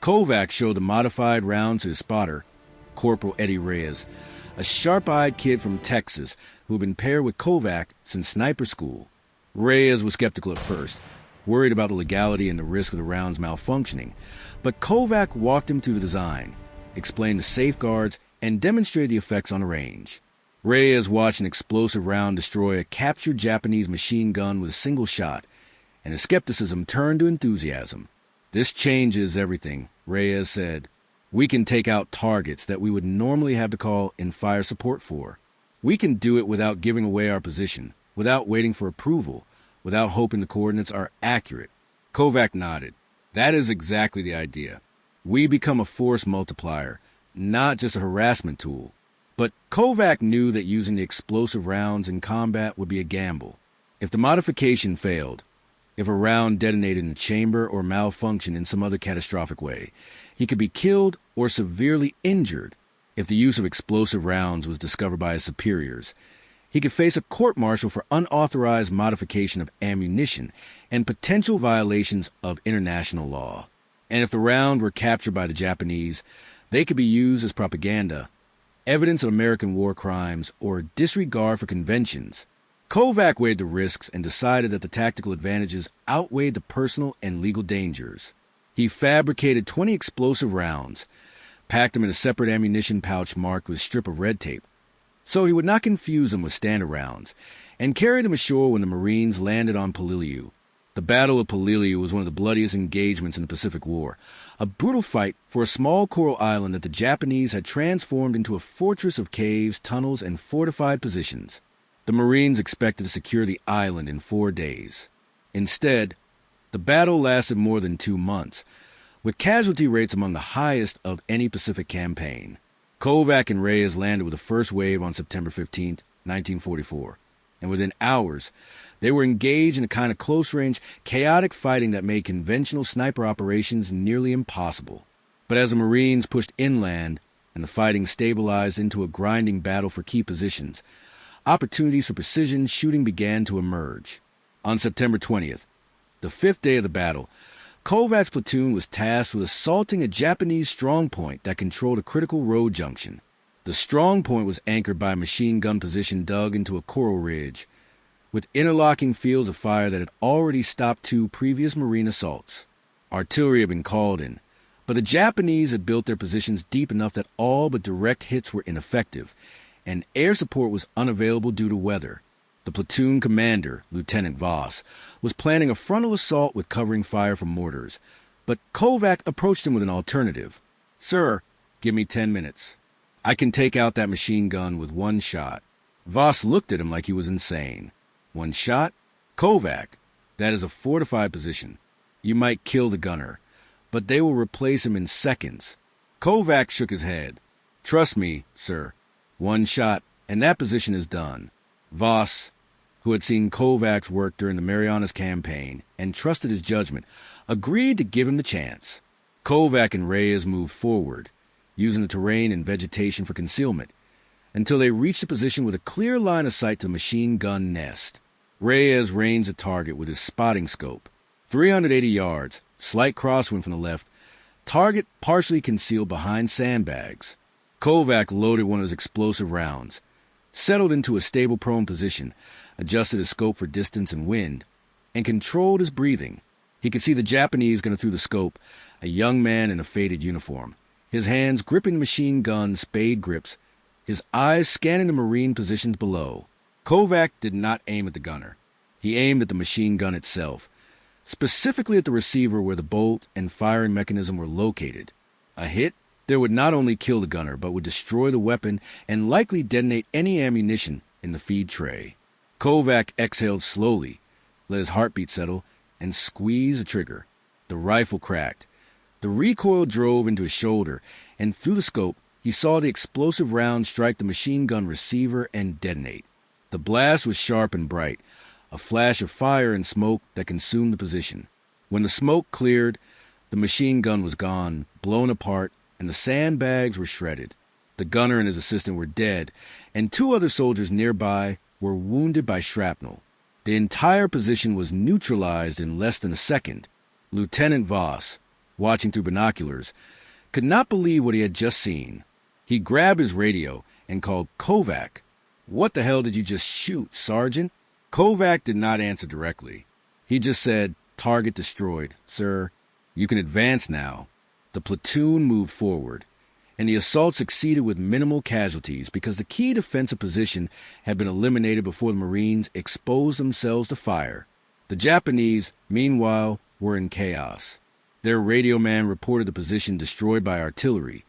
Kovac showed the modified round to his spotter, Corporal Eddie Reyes, a sharp-eyed kid from Texas who had been paired with Kovac since sniper school. Reyes was skeptical at first, worried about the legality and the risk of the rounds malfunctioning, but Kovac walked him through the design, explained the safeguards, and demonstrated the effects on the range. Reyes watched an explosive round destroy a captured Japanese machine gun with a single shot, and his skepticism turned to enthusiasm. "This changes everything," Reyes said. "We can take out targets that we would normally have to call in fire support for. We can do it without giving away our position, without waiting for approval, without hoping the coordinates are accurate." Kovac nodded. "That is exactly the idea. We become a force multiplier, not just a harassment tool." But Kovac knew that using the explosive rounds in combat would be a gamble. If the modification failed, if a round detonated in the chamber or malfunctioned in some other catastrophic way, he could be killed or severely injured. If the use of explosive rounds was discovered by his superiors, he could face a court-martial for unauthorized modification of ammunition and potential violations of international law. And if the round were captured by the Japanese, they could be used as propaganda, evidence of American war crimes, or disregard for conventions. Kovac weighed the risks and decided that the tactical advantages outweighed the personal and legal dangers. He fabricated 20 explosive rounds, packed them in a separate ammunition pouch marked with a strip of red tape, so he would not confuse them with standard rounds, and carried them ashore when the Marines landed on Peleliu. The Battle of Peleliu was one of the bloodiest engagements in the Pacific War, a brutal fight for a small coral island that the Japanese had transformed into a fortress of caves, tunnels, and fortified positions. The Marines expected to secure the island in 4 days. Instead, the battle lasted more than 2 months, with casualty rates among the highest of any Pacific campaign. Kovac and Reyes landed with the first wave on September 15, 1944, and within hours, they were engaged in a kind of close-range, chaotic fighting that made conventional sniper operations nearly impossible. But as the Marines pushed inland and the fighting stabilized into a grinding battle for key positions, opportunities for precision shooting began to emerge. On September 20th, the 5th day of the battle, Kovac's platoon was tasked with assaulting a Japanese strongpoint that controlled a critical road junction. The strongpoint was anchored by a machine gun position dug into a coral ridge, with interlocking fields of fire that had already stopped 2 previous Marine assaults. Artillery had been called in, but the Japanese had built their positions deep enough that all but direct hits were ineffective, and air support was unavailable due to weather. The platoon commander, Lieutenant Voss, was planning a frontal assault with covering fire from mortars, but Kovac approached him with an alternative. "Sir, give me 10 minutes. I can take out that machine gun with 1 shot." Voss looked at him like he was insane. 1 shot? Kovac, that is a fortified position. You might kill the gunner, but they will replace him in seconds. Kovac shook his head. "Trust me, sir. 1 shot, and that position is done." Voss, who had seen Kovac's work during the Marianas Campaign and trusted his judgment, agreed to give him the chance. Kovac and Reyes moved forward, using the terrain and vegetation for concealment, until they reached a position with a clear line of sight to the machine gun nest. Reyes ranged the target with his spotting scope. 380 yards, slight crosswind from the left, target partially concealed behind sandbags. Kovac loaded one of his explosive rounds, settled into a stable prone position, adjusted his scope for distance and wind, and controlled his breathing. He could see the Japanese gunner through the scope, a young man in a faded uniform, his hands gripping the machine gun spade grips, his eyes scanning the Marine positions below. Kovac did not aim at the gunner. He aimed at the machine gun itself, specifically at the receiver where the bolt and firing mechanism were located. A hit there would not only kill the gunner, but would destroy the weapon and likely detonate any ammunition in the feed tray. Kovac exhaled slowly, let his heartbeat settle, and squeezed the trigger. The rifle cracked. The recoil drove into his shoulder, and through the scope, he saw the explosive round strike the machine gun receiver and detonate. The blast was sharp and bright, a flash of fire and smoke that consumed the position. When the smoke cleared, the machine gun was gone, blown apart, and the sandbags were shredded. The gunner and his assistant were dead, and 2 other soldiers nearby were wounded by shrapnel. The entire position was neutralized in less than a second. Lieutenant Voss, watching through binoculars, could not believe what he had just seen. He grabbed his radio and called Kovac. "What the hell did you just shoot, Sergeant?" Kovac did not answer directly. He just said, "Target destroyed, sir. You can advance now." The platoon moved forward, and the assault succeeded with minimal casualties because the key defensive position had been eliminated before the Marines exposed themselves to fire. The Japanese, meanwhile, were in chaos. Their radio man reported the position destroyed by artillery.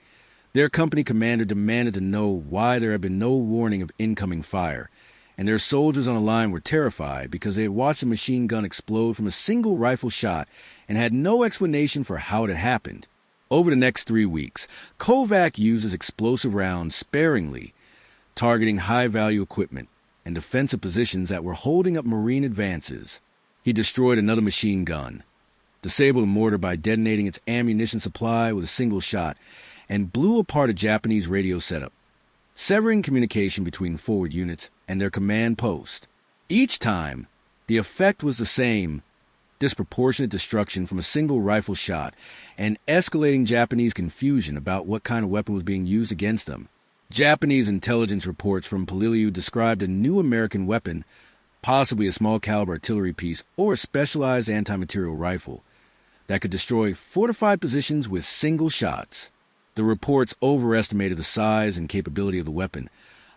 Their company commander demanded to know why there had been no warning of incoming fire, and their soldiers on the line were terrified because they had watched a machine gun explode from a single rifle shot and had no explanation for how it had happened. Over the next 3 weeks, Kovac uses explosive rounds sparingly, targeting high-value equipment and defensive positions that were holding up Marine advances. He destroyed another machine gun, disabled a mortar by detonating its ammunition supply with a single shot, and blew apart a Japanese radio setup, severing communication between forward units and their command post. Each time, the effect was the same: disproportionate destruction from a single rifle shot and escalating Japanese confusion about what kind of weapon was being used against them. Japanese intelligence reports from Peleliu described a new American weapon, possibly a small-caliber artillery piece or a specialized anti-material rifle, that could destroy fortified positions with single shots. The reports overestimated the size and capability of the weapon,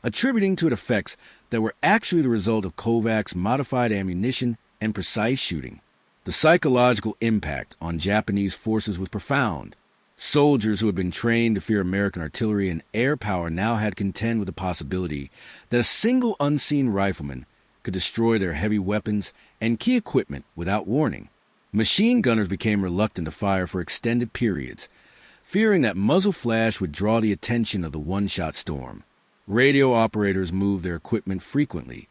attributing to it effects that were actually the result of Kovac's modified ammunition and precise shooting. The psychological impact on Japanese forces was profound. Soldiers who had been trained to fear American artillery and air power now had to contend with the possibility that a single unseen rifleman could destroy their heavy weapons and key equipment without warning. Machine gunners became reluctant to fire for extended periods, fearing that muzzle flash would draw the attention of the one-shot storm. Radio operators moved their equipment frequently,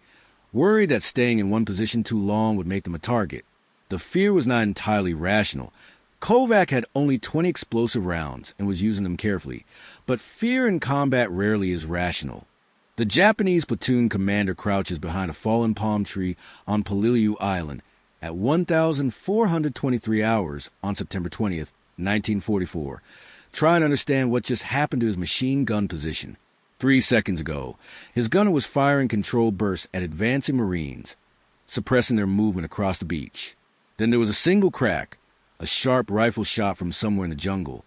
worried that staying in one position too long would make them a target. The fear was not entirely rational. Kovac had only 20 explosive rounds and was using them carefully, but fear in combat rarely is rational. The Japanese platoon commander crouches behind a fallen palm tree on Peleliu Island at 1,423 hours on September 20th, 1944, trying to understand what just happened to his machine gun position. 3 seconds ago, his gunner was firing controlled bursts at advancing Marines, suppressing their movement across the beach. Then there was a single crack, a sharp rifle shot from somewhere in the jungle,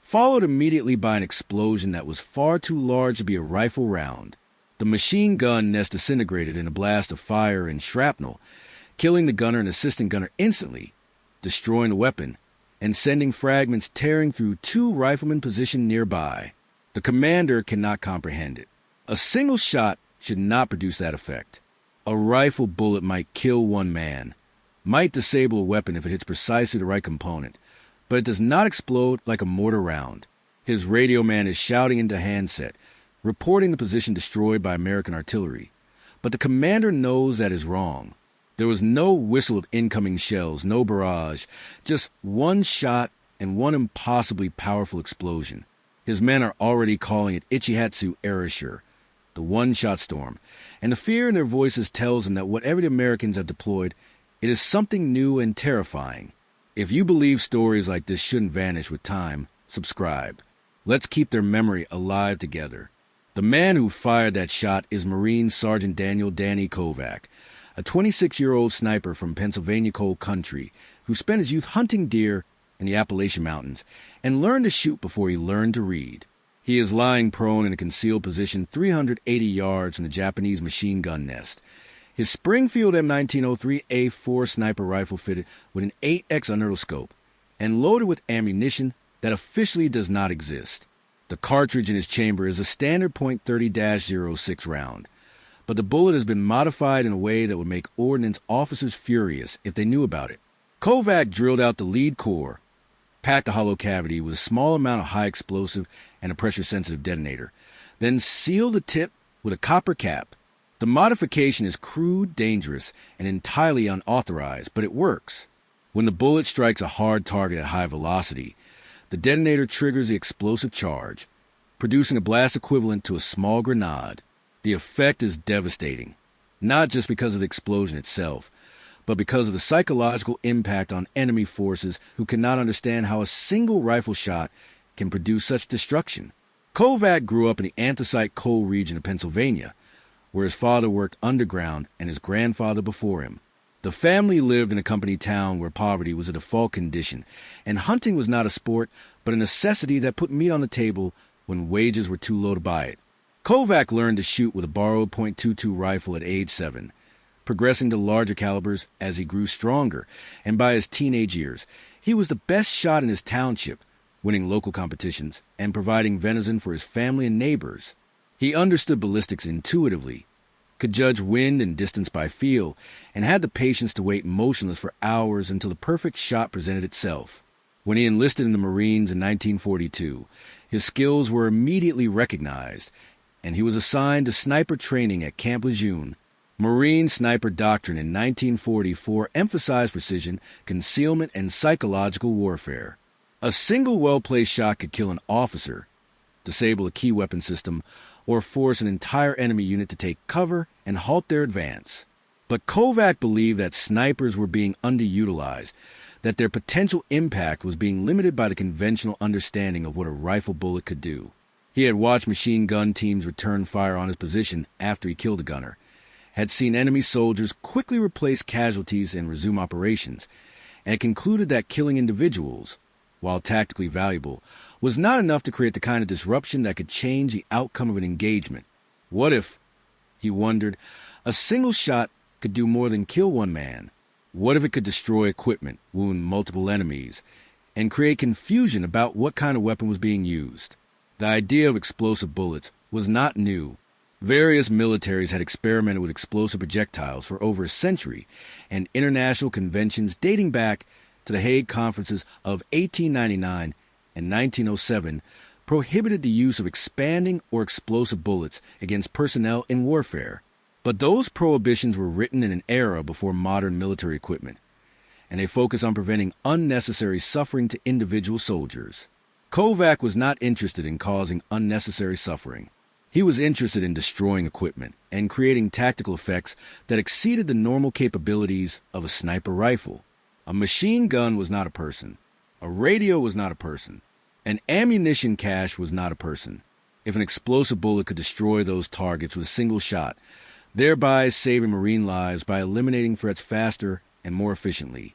followed immediately by an explosion that was far too large to be a rifle round. The machine gun nest disintegrated in a blast of fire and shrapnel, killing the gunner and assistant gunner instantly, destroying the weapon, and sending fragments tearing through 2 riflemen positioned nearby. The commander cannot comprehend it. A single shot should not produce that effect. A rifle bullet might kill one man, might disable a weapon if it hits precisely the right component, but it does not explode like a mortar round. His radio man is shouting into handset, reporting the position destroyed by American artillery. But the commander knows that is wrong. There was no whistle of incoming shells, no barrage, just one shot and one impossibly powerful explosion. His men are already calling it Ichihatsu Erasure, the one-shot storm, and the fear in their voices tells them that whatever the Americans have deployed, it is something new and terrifying. If you believe stories like this shouldn't vanish with time, subscribe. Let's keep their memory alive together. The man who fired that shot is Marine Sergeant Daniel Kovac, a 26-year-old sniper from Pennsylvania coal country who spent his youth hunting deer in the Appalachian Mountains and learned to shoot before he learned to read. He is lying prone in a concealed position 380 yards from the Japanese machine gun nest. His Springfield M1903A4 sniper rifle fitted with an 8X unauthorized scope and loaded with ammunition that officially does not exist. The cartridge in his chamber is a standard .30-06 round, but the bullet has been modified in a way that would make ordnance officers furious if they knew about it. Kovac drilled out the lead core, packed a hollow cavity with a small amount of high explosive and a pressure-sensitive detonator, then sealed the tip with a copper cap. The modification is crude, dangerous, and entirely unauthorized, but it works. When the bullet strikes a hard target at high velocity, the detonator triggers the explosive charge, producing a blast equivalent to a small grenade. The effect is devastating, not just because of the explosion itself, but because of the psychological impact on enemy forces who cannot understand how a single rifle shot can produce such destruction. Kovac grew up in the anthracite coal region of Pennsylvania, where his father worked underground and his grandfather before him. The family lived in a company town where poverty was a default condition, and hunting was not a sport, but a necessity that put meat on the table when wages were too low to buy it. Kovac learned to shoot with a borrowed .22 rifle at age 7, progressing to larger calibers as he grew stronger, and by his teenage years, he was the best shot in his township, winning local competitions and providing venison for his family and neighbors. He understood ballistics intuitively, could judge wind and distance by feel, and had the patience to wait motionless for hours until the perfect shot presented itself. When he enlisted in the Marines in 1942, his skills were immediately recognized, and he was assigned to sniper training at Camp Lejeune. Marine sniper doctrine in 1944 emphasized precision, concealment, and psychological warfare. A single well-placed shot could kill an officer, disable a key weapon system, or force an entire enemy unit to take cover and halt their advance. But Kovac believed that snipers were being underutilized, that their potential impact was being limited by the conventional understanding of what a rifle bullet could do. He had watched machine gun teams return fire on his position after he killed a gunner, had seen enemy soldiers quickly replace casualties and resume operations, and concluded that killing individuals, while tactically valuable, was not enough to create the kind of disruption that could change the outcome of an engagement. What if, he wondered, a single shot could do more than kill one man? What if it could destroy equipment, wound multiple enemies, and create confusion about what kind of weapon was being used? The idea of explosive bullets was not new. Various militaries had experimented with explosive projectiles for over a century, and international conventions dating back to the Hague Conferences of 1899 and 1907 prohibited the use of expanding or explosive bullets against personnel in warfare. But those prohibitions were written in an era before modern military equipment, and they focused on preventing unnecessary suffering to individual soldiers. Kovac was not interested in causing unnecessary suffering. He was interested in destroying equipment and creating tactical effects that exceeded the normal capabilities of a sniper rifle. A machine gun was not a person. A radio was not a person. An ammunition cache was not a person. If an explosive bullet could destroy those targets with a single shot, thereby saving Marine lives by eliminating threats faster and more efficiently,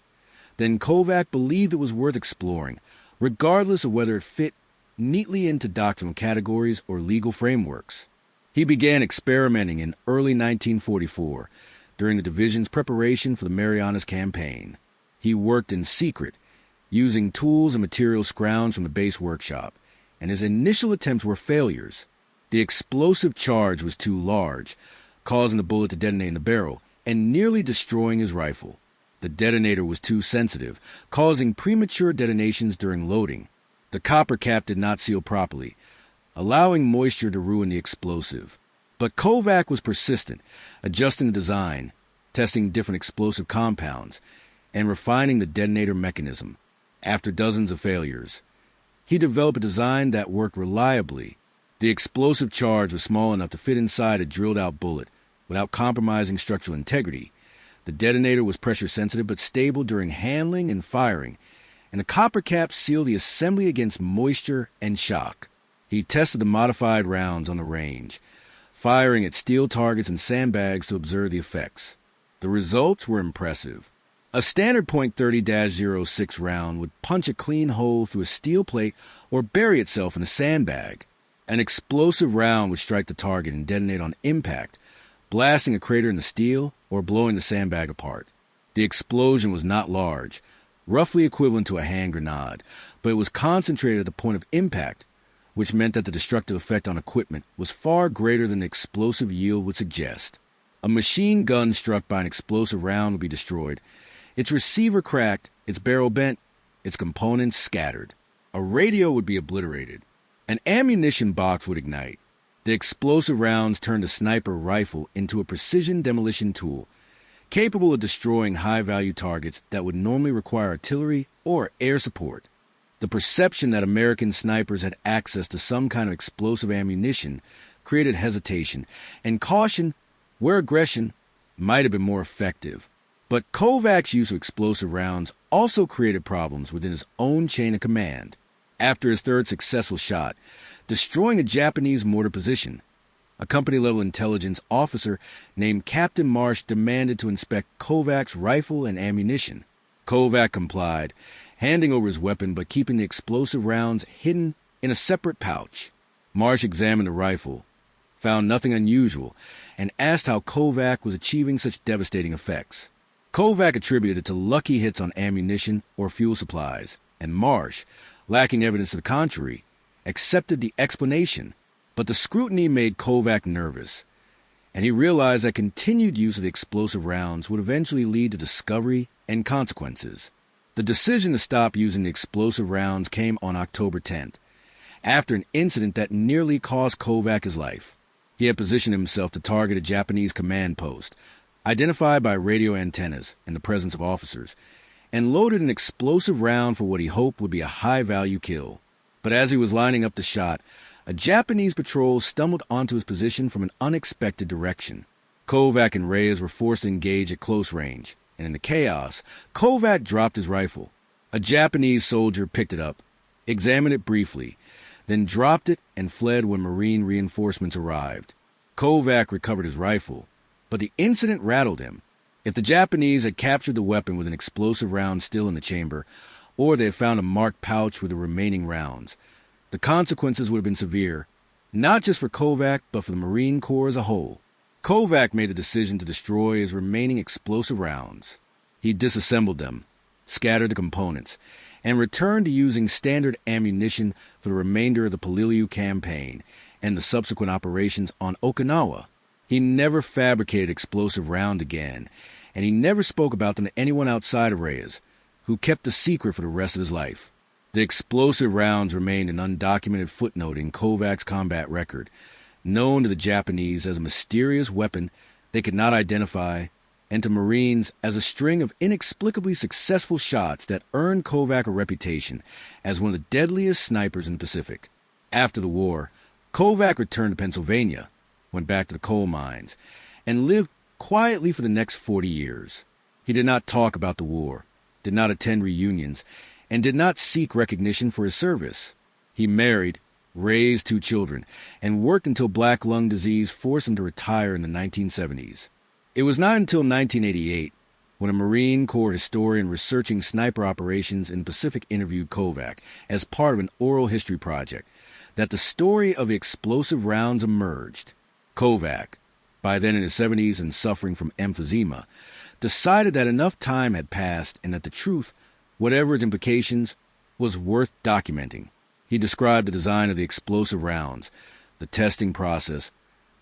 then Kovac believed it was worth exploring, regardless of whether it fit neatly into doctrinal categories or legal frameworks. He began experimenting in early 1944, during the division's preparation for the Marianas Campaign. He worked in secret, using tools and materials scrounged from the base workshop, and his initial attempts were failures. The explosive charge was too large, causing the bullet to detonate in the barrel and nearly destroying his rifle. The detonator was too sensitive, causing premature detonations during loading. The copper cap did not seal properly, allowing moisture to ruin the explosive. But Kovac was persistent, adjusting the design, testing different explosive compounds, and refining the detonator mechanism. After dozens of failures, he developed a design that worked reliably. The explosive charge was small enough to fit inside a drilled-out bullet without compromising structural integrity. The detonator was pressure-sensitive but stable during handling and firing, and the copper cap sealed the assembly against moisture and shock. He tested the modified rounds on the range, firing at steel targets and sandbags to observe the effects. The results were impressive. A standard .30-06 round would punch a clean hole through a steel plate or bury itself in a sandbag. An explosive round would strike the target and detonate on impact, blasting a crater in the steel or blowing the sandbag apart. The explosion was not large, roughly equivalent to a hand grenade, but it was concentrated at the point of impact, which meant that the destructive effect on equipment was far greater than the explosive yield would suggest. A machine gun struck by an explosive round would be destroyed, its receiver cracked, its barrel bent, its components scattered. A radio would be obliterated. An ammunition box would ignite. The explosive rounds turned a sniper rifle into a precision demolition tool, capable of destroying high-value targets that would normally require artillery or air support. The perception that American snipers had access to some kind of explosive ammunition created hesitation and caution where aggression might have been more effective. But Kovac's use of explosive rounds also created problems within his own chain of command. After his third successful shot, destroying a Japanese mortar position, a company-level intelligence officer named Captain Marsh demanded to inspect Kovac's rifle and ammunition. Kovac complied, handing over his weapon but keeping the explosive rounds hidden in a separate pouch. Marsh examined the rifle, found nothing unusual, and asked how Kovac was achieving such devastating effects. Kovac attributed it to lucky hits on ammunition or fuel supplies, and Marsh, lacking evidence to the contrary, accepted the explanation. But the scrutiny made Kovac nervous, and he realized that continued use of the explosive rounds would eventually lead to discovery and consequences. The decision to stop using the explosive rounds came on October 10th, after an incident that nearly cost Kovac his life. He had positioned himself to target a Japanese command post, identified by radio antennas in the presence of officers, and loaded an explosive round for what he hoped would be a high-value kill. But as he was lining up the shot, a Japanese patrol stumbled onto his position from an unexpected direction. Kovac and Reyes were forced to engage at close range, and in the chaos, Kovac dropped his rifle. A Japanese soldier picked it up, examined it briefly, then dropped it and fled when Marine reinforcements arrived. Kovac recovered his rifle, but the incident rattled him. If the Japanese had captured the weapon with an explosive round still in the chamber, or they had found a marked pouch with the remaining rounds, the consequences would have been severe, not just for Kovac, but for the Marine Corps as a whole. Kovac made a decision to destroy his remaining explosive rounds. He disassembled them, scattered the components, and returned to using standard ammunition for the remainder of the Peleliu campaign and the subsequent operations on Okinawa. He never fabricated explosive round again, and he never spoke about them to anyone outside of Reyes, who kept a secret for the rest of his life. The explosive rounds remained an undocumented footnote in Kovac's combat record, known to the Japanese as a mysterious weapon they could not identify, and to Marines as a string of inexplicably successful shots that earned Kovac a reputation as one of the deadliest snipers in the Pacific. After the war, Kovac returned to Pennsylvania, went back to the coal mines, and lived quietly for the next 40 years. He did not talk about the war, did not attend reunions, and did not seek recognition for his service. He married, raised 2 children, and worked until black lung disease forced him to retire in the 1970s. It was not until 1988, when a Marine Corps historian researching sniper operations in the Pacific interviewed Kovac as part of an oral history project, that the story of the explosive rounds emerged. Kovac, by then in his 70s and suffering from emphysema, decided that enough time had passed and that the truth, whatever its implications, was worth documenting. He described the design of the explosive rounds, the testing process,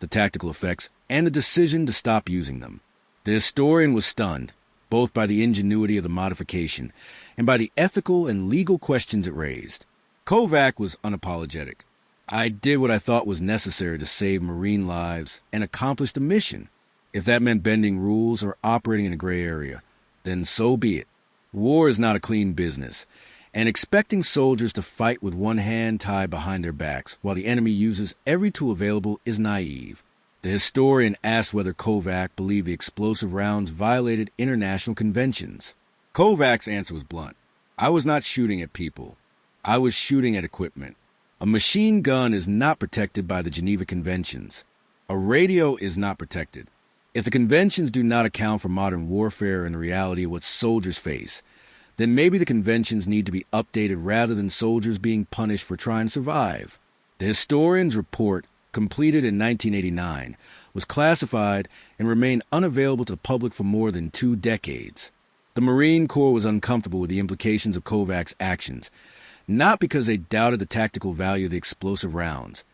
the tactical effects, and the decision to stop using them. The historian was stunned, both by the ingenuity of the modification and by the ethical and legal questions it raised. Kovac was unapologetic. I did what I thought was necessary to save Marine lives and accomplish the mission. If that meant bending rules or operating in a gray area, then so be it. War is not a clean business, and expecting soldiers to fight with one hand tied behind their backs while the enemy uses every tool available is naive. The historian asked whether Kovac believed the explosive rounds violated international conventions. Kovac's answer was blunt. I was not shooting at people. I was shooting at equipment. A machine gun is not protected by the Geneva Conventions. A radio is not protected. If the conventions do not account for modern warfare and the reality of what soldiers face, then maybe the conventions need to be updated rather than soldiers being punished for trying to survive. The historian's report, completed in 1989, was classified and remained unavailable to the public for more than 2 decades. The Marine Corps was uncomfortable with the implications of Kovac's actions, not because they doubted the tactical value of the explosive rounds,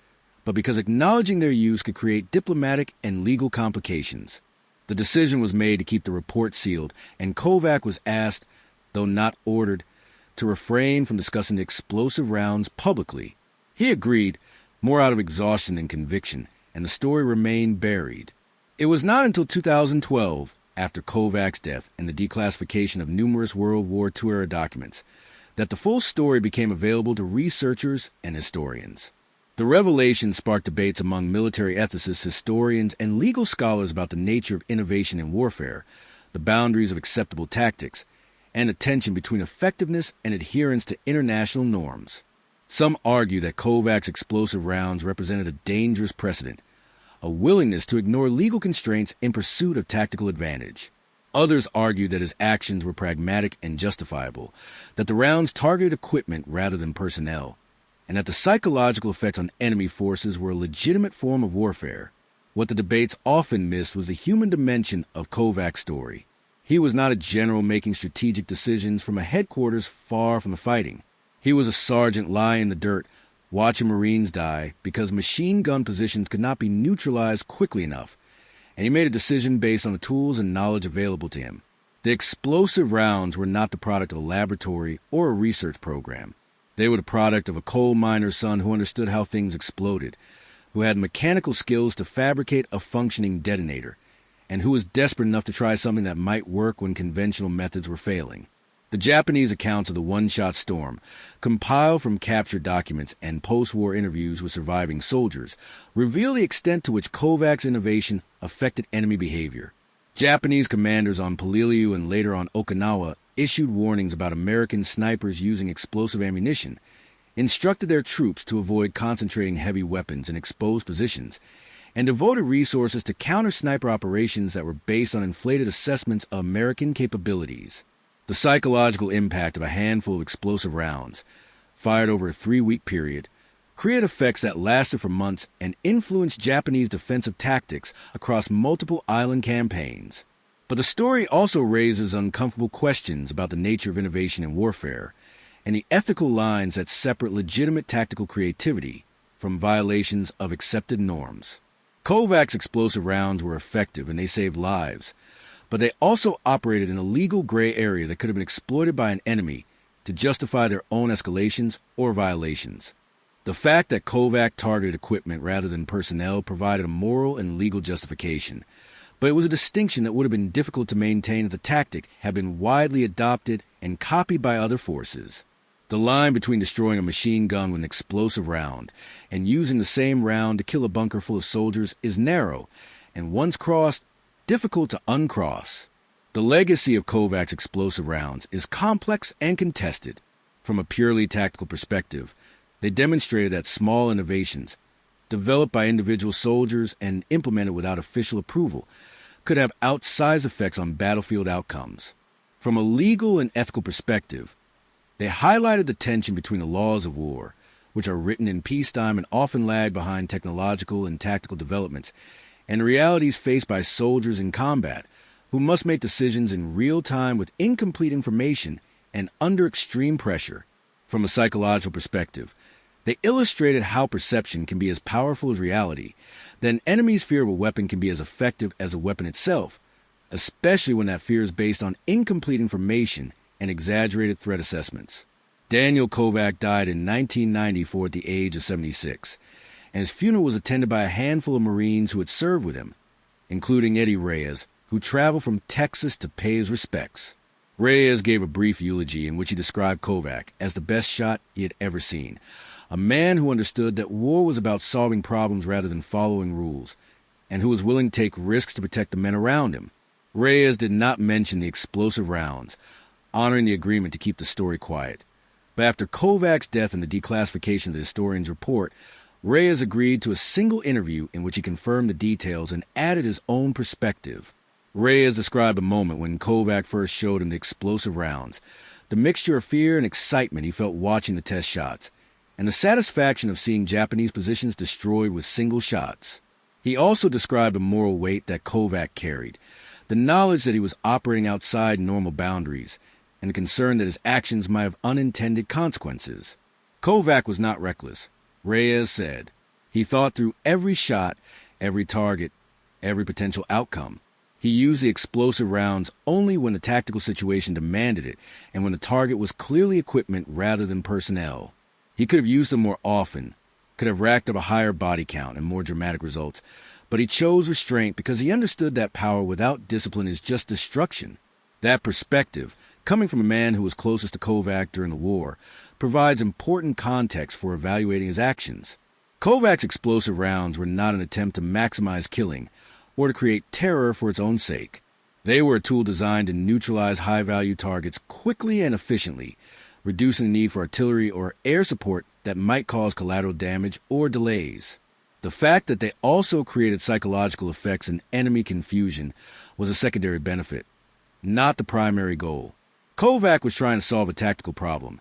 but because acknowledging their use could create diplomatic and legal complications. The decision was made to keep the report sealed, and Kovac was asked, though not ordered, to refrain from discussing the explosive rounds publicly. He agreed, more out of exhaustion than conviction, and the story remained buried. It was not until 2012, after Kovac's death and the declassification of numerous World War II-era documents, that the full story became available to researchers and historians. The revelation sparked debates among military ethicists, historians, and legal scholars about the nature of innovation in warfare, the boundaries of acceptable tactics, and a tension between effectiveness and adherence to international norms. Some argue that Kovac's explosive rounds represented a dangerous precedent, a willingness to ignore legal constraints in pursuit of tactical advantage. Others argue that his actions were pragmatic and justifiable, that the rounds targeted equipment rather than personnel, and that the psychological effects on enemy forces were a legitimate form of warfare. What the debates often missed was the human dimension of Kovac's story. He was not a general making strategic decisions from a headquarters far from the fighting. He was a sergeant lying in the dirt, watching Marines die because machine gun positions could not be neutralized quickly enough, and he made a decision based on the tools and knowledge available to him. The explosive rounds were not the product of a laboratory or a research program. They were the product of a coal miner's son who understood how things exploded, who had mechanical skills to fabricate a functioning detonator, and who was desperate enough to try something that might work when conventional methods were failing. The Japanese accounts of the one-shot storm, compiled from captured documents and post-war interviews with surviving soldiers, reveal the extent to which Kovac's innovation affected enemy behavior. Japanese commanders on Peleliu and later on Okinawa issued warnings about American snipers using explosive ammunition, instructed their troops to avoid concentrating heavy weapons in exposed positions, and devoted resources to counter sniper operations that were based on inflated assessments of American capabilities. The psychological impact of a handful of explosive rounds, fired over a 3-week period, created effects that lasted for months and influenced Japanese defensive tactics across multiple island campaigns. But the story also raises uncomfortable questions about the nature of innovation in warfare and the ethical lines that separate legitimate tactical creativity from violations of accepted norms. Kovac's explosive rounds were effective and they saved lives, but they also operated in a legal gray area that could have been exploited by an enemy to justify their own escalations or violations. The fact that Kovac targeted equipment rather than personnel provided a moral and legal justification, but it was a distinction that would have been difficult to maintain if the tactic had been widely adopted and copied by other forces. The line between destroying a machine gun with an explosive round and using the same round to kill a bunker full of soldiers is narrow, and once crossed, difficult to uncross. The legacy of Kovac's explosive rounds is complex and contested. From a purely tactical perspective, they demonstrated that small innovations, developed by individual soldiers and implemented without official approval, could have outsized effects on battlefield outcomes. From a legal and ethical perspective, they highlighted the tension between the laws of war, which are written in peacetime and often lag behind technological and tactical developments, and the realities faced by soldiers in combat, who must make decisions in real time with incomplete information and under extreme pressure. From a psychological perspective, they illustrated how perception can be as powerful as reality, that an enemy's fear of a weapon can be as effective as a weapon itself, especially when that fear is based on incomplete information and exaggerated threat assessments. Daniel Kovac died in 1994 at the age of 76, and his funeral was attended by a handful of Marines who had served with him, including Eddie Reyes, who traveled from Texas to pay his respects. Reyes gave a brief eulogy in which he described Kovac as the best shot he had ever seen, a man who understood that war was about solving problems rather than following rules, and who was willing to take risks to protect the men around him. Reyes did not mention the explosive rounds, honoring the agreement to keep the story quiet. But after Kovac's death and the declassification of the historian's report, Reyes agreed to a single interview in which he confirmed the details and added his own perspective. Reyes described a moment when Kovac first showed him the explosive rounds, the mixture of fear and excitement he felt watching the test shots, and the satisfaction of seeing Japanese positions destroyed with single shots. He also described the moral weight that Kovac carried, the knowledge that he was operating outside normal boundaries, and the concern that his actions might have unintended consequences. Kovac was not reckless. Reyes said, he thought through every shot, every target, every potential outcome. He used the explosive rounds only when the tactical situation demanded it and when the target was clearly equipment rather than personnel. He could have used them more often, could have racked up a higher body count and more dramatic results, but he chose restraint because he understood that power without discipline is just destruction. That perspective, coming from a man who was closest to Kovac during the war, provides important context for evaluating his actions. Kovac's explosive rounds were not an attempt to maximize killing or to create terror for its own sake. They were a tool designed to neutralize high-value targets quickly and efficiently, reducing the need for artillery or air support that might cause collateral damage or delays. The fact that they also created psychological effects and enemy confusion was a secondary benefit, not the primary goal. Kovac was trying to solve a tactical problem,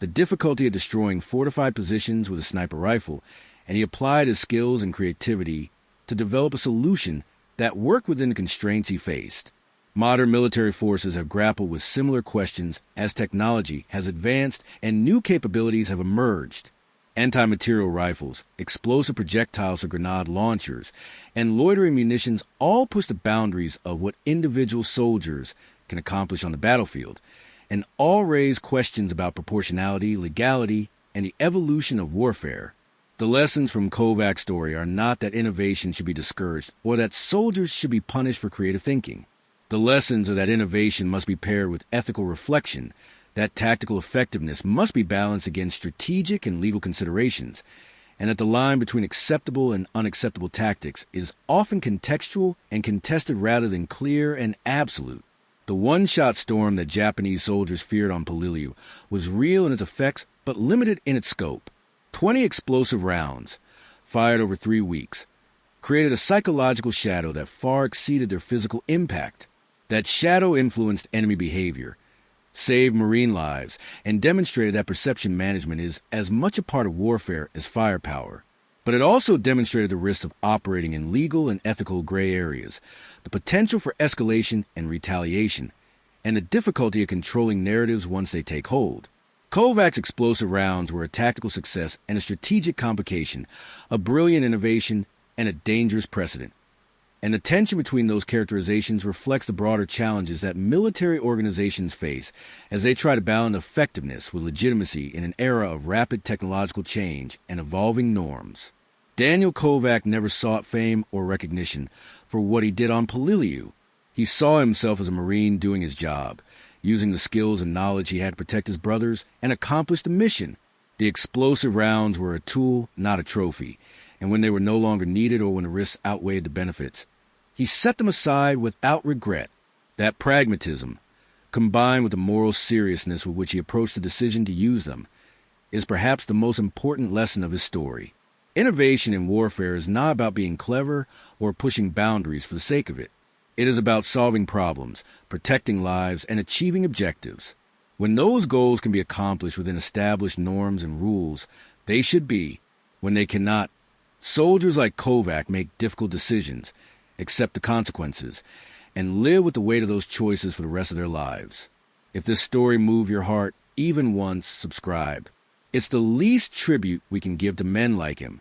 the difficulty of destroying fortified positions with a sniper rifle, and he applied his skills and creativity to develop a solution that worked within the constraints he faced. Modern military forces have grappled with similar questions as technology has advanced and new capabilities have emerged. Anti-material rifles, explosive projectiles or grenade launchers, and loitering munitions all push the boundaries of what individual soldiers can accomplish on the battlefield, and all raise questions about proportionality, legality, and the evolution of warfare. The lessons from Kovac's story are not that innovation should be discouraged or that soldiers should be punished for creative thinking. The lessons are that innovation must be paired with ethical reflection, that tactical effectiveness must be balanced against strategic and legal considerations, and that the line between acceptable and unacceptable tactics is often contextual and contested rather than clear and absolute. The one-shot storm that Japanese soldiers feared on Peleliu was real in its effects but limited in its scope. 20 explosive rounds, fired over 3 weeks, created a psychological shadow that far exceeded their physical impact. That shadow influenced enemy behavior, saved Marine lives, and demonstrated that perception management is as much a part of warfare as firepower. But it also demonstrated the risks of operating in legal and ethical gray areas, the potential for escalation and retaliation, and the difficulty of controlling narratives once they take hold. Kovac's explosive rounds were a tactical success and a strategic complication, a brilliant innovation, and a dangerous precedent. And the tension between those characterizations reflects the broader challenges that military organizations face as they try to balance effectiveness with legitimacy in an era of rapid technological change and evolving norms. Daniel Kovac never sought fame or recognition for what he did on Peleliu. He saw himself as a Marine doing his job, using the skills and knowledge he had to protect his brothers and accomplish the mission. The explosive rounds were a tool, not a trophy, and when they were no longer needed or when the risks outweighed the benefits, he set them aside without regret. That pragmatism, combined with the moral seriousness with which he approached the decision to use them, is perhaps the most important lesson of his story. Innovation in warfare is not about being clever or pushing boundaries for the sake of it. It is about solving problems, protecting lives, and achieving objectives. When those goals can be accomplished within established norms and rules, they should be. When they cannot, soldiers like Kovac make difficult decisions, accept the consequences, and live with the weight of those choices for the rest of their lives. If this story moved your heart even once, subscribe. It's the least tribute we can give to men like him.